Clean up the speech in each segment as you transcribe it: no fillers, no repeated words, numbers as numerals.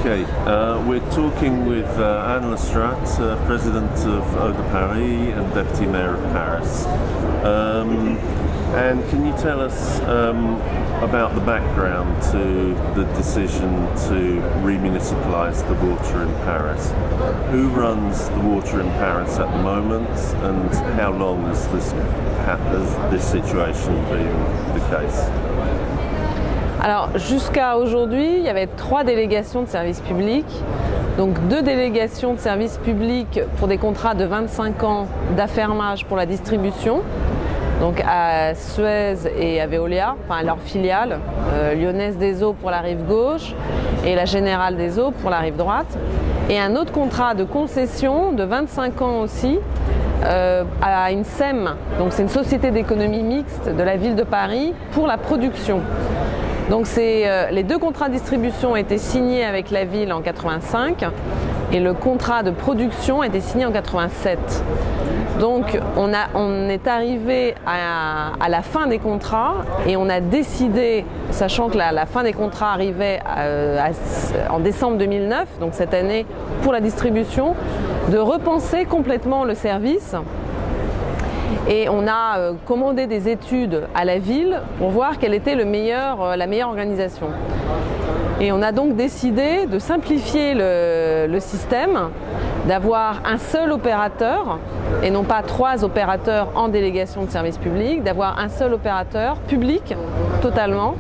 Okay, we're talking with Anne Lestrade, President of Eau de Paris and Deputy Mayor of Paris. And can you tell us about the background to the decision to remunicipalise the water in Paris? Who runs the water in Paris at the moment, and how long has this situation been the case? Alors jusqu'à aujourd'hui, il y avait 3 délégations de services publics, donc 2 délégations de services publics pour des contrats de 25 ans d'affermage pour la distribution, donc à Suez et à Veolia, enfin leurs filiales, Lyonnaise des Eaux pour la rive gauche et la Générale des Eaux pour la rive droite, et un autre contrat de concession de 25 ans aussi à une SEM, donc c'est une société d'économie mixte de la ville de Paris pour la production. Donc les 2 contrats de distribution ont été signés avec la ville en 85 et le contrat de production a été signé en 87. Donc on est arrivé à la fin des contrats et on a décidé, sachant que la fin des contrats arrivait en décembre 2009, donc cette année pour la distribution, de repenser complètement le service. Et on a commandé des études à la ville pour voir quelle était la meilleure organisation. Et on a donc décidé de simplifier le système, d'avoir un seul opérateur et non pas 3 opérateurs en délégation de service public, d'avoir un seul opérateur public totalement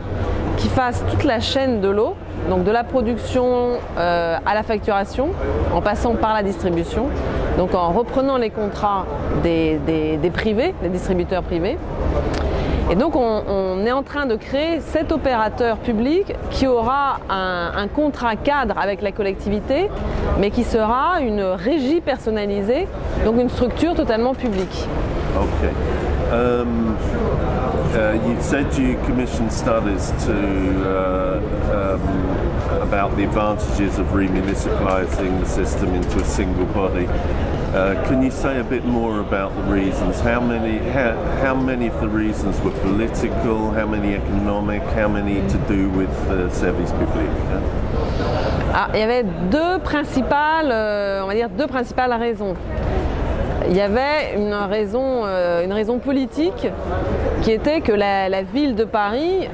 qui fasse toute la chaîne de l'eau, donc de la production à la facturation, en passant par la distribution, donc en reprenant les contrats des privés, des distributeurs privés. Et donc on est en train de créer 7 opérateurs publics qui aura un contrat cadre avec la collectivité, mais qui sera une régie personnalisée, donc une structure totalement publique. Okay. You said you commissioned studies about the advantages of remunicipalising the system into a single body. Can you say a bit more about the reasons? How many of the reasons were political? How many economic? How many to do with service public? Il y avait 2 principales raisons. Il y avait une raison politique qui était que la ville de Paris,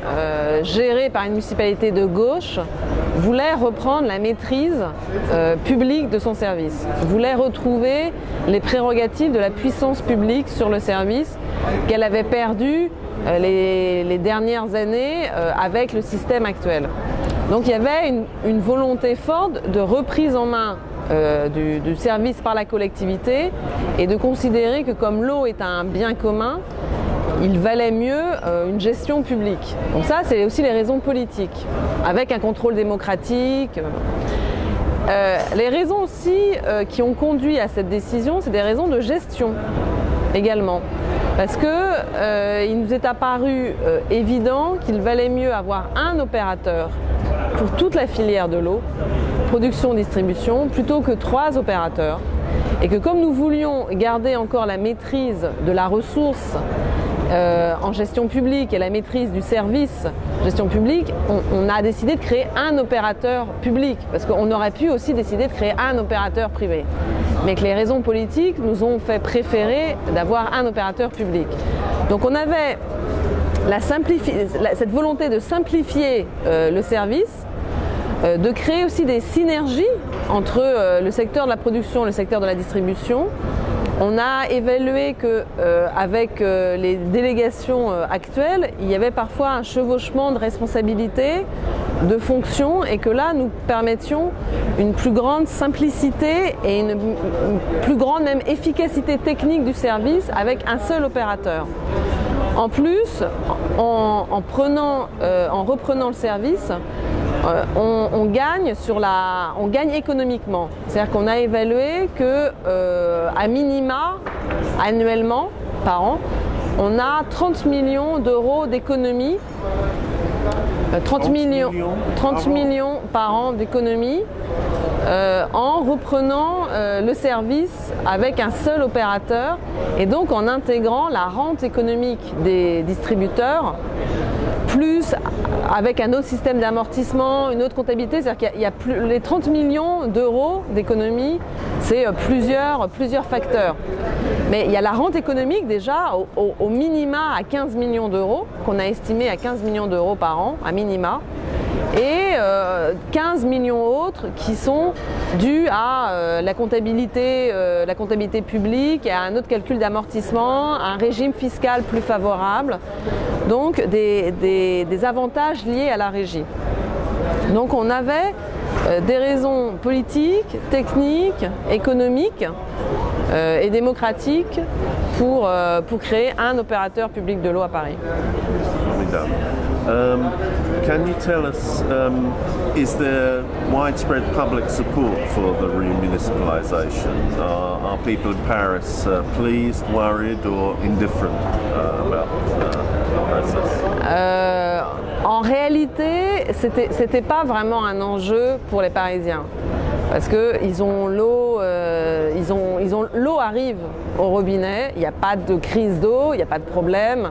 gérée par une municipalité de gauche, voulait reprendre la maîtrise publique de son service, voulait retrouver les prérogatives de la puissance publique sur le service qu'elle avait perdu les dernières années avec le système actuel. Donc il y avait une volonté forte de reprise en main du service par la collectivité et de considérer que comme l'eau est un bien commun, il valait mieux une gestion publique. Donc ça, c'est aussi les raisons politiques, avec un contrôle démocratique. Les raisons aussi qui ont conduit à cette décision, c'est des raisons de gestion également. Parce qu'il nous est apparu évident qu'il valait mieux avoir un opérateur pour toute la filière de l'eau, production-distribution, plutôt que 3 opérateurs. Et que comme nous voulions garder encore la maîtrise de la ressource en gestion publique et la maîtrise du service gestion publique, on a décidé de créer un opérateur public, parce qu'on aurait pu aussi décider de créer un opérateur privé. Mais que les raisons politiques nous ont fait préférer d'avoir un opérateur public. Donc on avait cette volonté de simplifier le service, de créer aussi des synergies entre le secteur de la production et le secteur de la distribution. On a évalué qu'avec les délégations actuelles, il y avait parfois un chevauchement de responsabilités, de fonctions, et que là, nous permettions une plus grande simplicité et une plus grande même efficacité technique du service avec un seul opérateur. En plus, en reprenant le service, on gagne économiquement. C'est-à-dire qu'on a évalué que à minima, annuellement, par an, on a 30 millions d'euros d'économie, 30 millions par an d'économie en reprenant le service avec un seul opérateur et donc en intégrant la rente économique des distributeurs plus avec un autre système d'amortissement, une autre comptabilité, c'est-à-dire qu'il y a plus, les 30 millions d'euros d'économie, c'est plusieurs facteurs. Mais il y a la rente économique déjà au minima à 15 millions d'euros, qu'on a estimé à 15 millions d'euros par an, à minima, et 15 millions autres qui sont dus à la comptabilité publique, et à un autre calcul d'amortissement, un régime fiscal plus favorable, donc des avantages liés à la régie. Donc on avait des raisons politiques, techniques, économiques et démocratiques pour créer un opérateur public de l'eau à Paris. Can you tell us, is there widespread public support for the remunicipalisation? Are people in Paris pleased, worried or indifferent about the process? En réalité, c'était pas vraiment un enjeu pour les Parisiens. Parce qu'ils ont l'eau, l'eau arrive au robinet, il n'y a pas de crise d'eau, il n'y a pas de problème.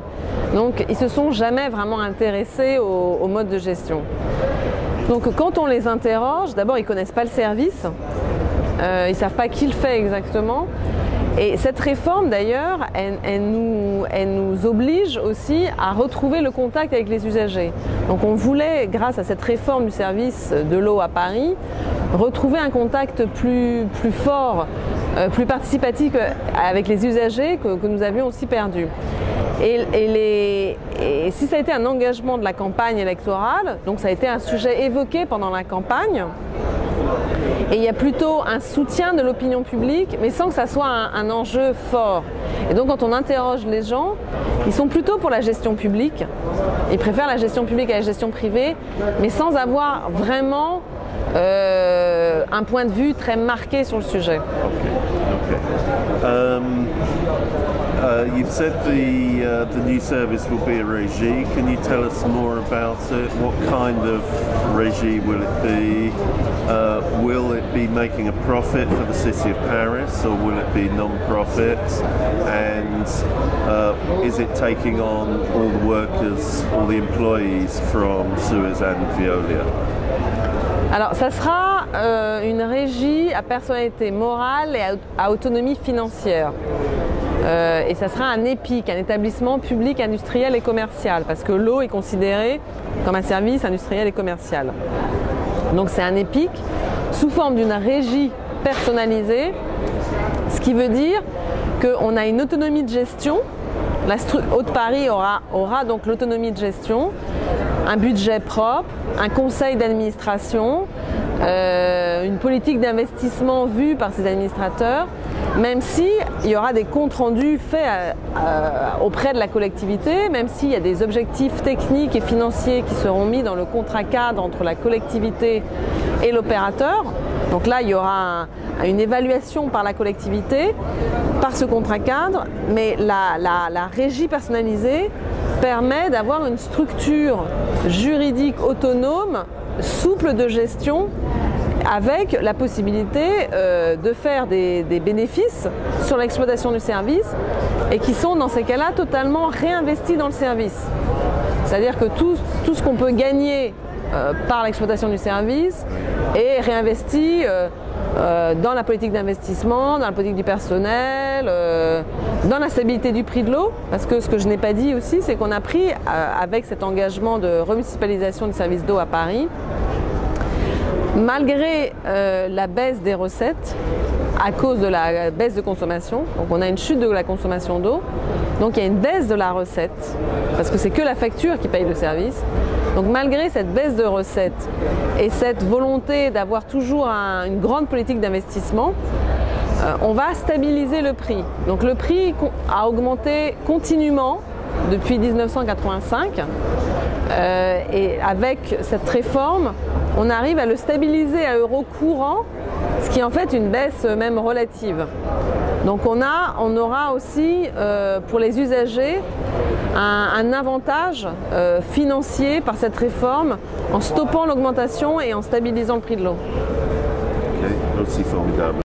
Donc ils ne se sont jamais vraiment intéressés au mode de gestion. Donc quand on les interroge, d'abord ils ne connaissent pas le service, ils ne savent pas qui le fait exactement. Et cette réforme d'ailleurs, elle nous oblige aussi à retrouver le contact avec les usagers. Donc on voulait, grâce à cette réforme du service de l'eau à Paris, retrouver un contact plus fort, plus participatif avec les usagers que nous avions aussi perdu. Et si ça a été un engagement de la campagne électorale, donc ça a été un sujet évoqué pendant la campagne, et il y a plutôt un soutien de l'opinion publique, mais sans que ça soit un enjeu fort. Et donc quand on interroge les gens, ils sont plutôt pour la gestion publique, ils préfèrent la gestion publique à la gestion privée, mais sans avoir vraiment un point de vue très marqué sur le sujet. You've said the new service will be a régie. Can you tell us more about it? What kind of régie will it be? Will it be making a profit for the city of Paris, or will it be non-profit? And is it taking on all the workers, all the employees from Suez and Veolia? Alors, ça sera une régie à personnalité morale et à autonomie financière. Et ça sera un EPIC, un établissement public industriel et commercial, parce que l'eau est considérée comme un service industriel et commercial. Donc c'est un EPIC sous forme d'une régie personnalisée, ce qui veut dire qu'on a une autonomie de gestion. La Haute-Paris aura donc l'autonomie de gestion, un budget propre, un conseil d'administration, une politique d'investissement vue par ses administrateurs, même s'il y aura des comptes rendus faits auprès de la collectivité, même s'il y a des objectifs techniques et financiers qui seront mis dans le contrat cadre entre la collectivité et l'opérateur. Donc là, il y aura une évaluation par la collectivité, par ce contrat cadre, mais la régie personnalisée permet d'avoir une structure juridique autonome, souple de gestion, avec la possibilité de faire des bénéfices sur l'exploitation du service et qui sont dans ces cas-là totalement réinvestis dans le service. C'est-à-dire que tout ce qu'on peut gagner par l'exploitation du service est réinvesti dans la politique d'investissement, dans la politique du personnel, dans la stabilité du prix de l'eau, parce que ce que je n'ai pas dit aussi, c'est qu'on a pris avec cet engagement de remunicipalisation du service d'eau à Paris, malgré la baisse des recettes à cause de la baisse de consommation, donc on a une chute de la consommation d'eau, donc il y a une baisse de la recette, parce que c'est que la facture qui paye le service. Donc malgré cette baisse de recettes et cette volonté d'avoir toujours une grande politique d'investissement, on va stabiliser le prix. Donc le prix a augmenté continuellement depuis 1985 et avec cette réforme, on arrive à le stabiliser à euro courant, ce qui est en fait une baisse même relative. Donc on aura aussi pour les usagers un avantage financier par cette réforme en stoppant l'augmentation et en stabilisant le prix de l'eau. Okay, aussi formidable.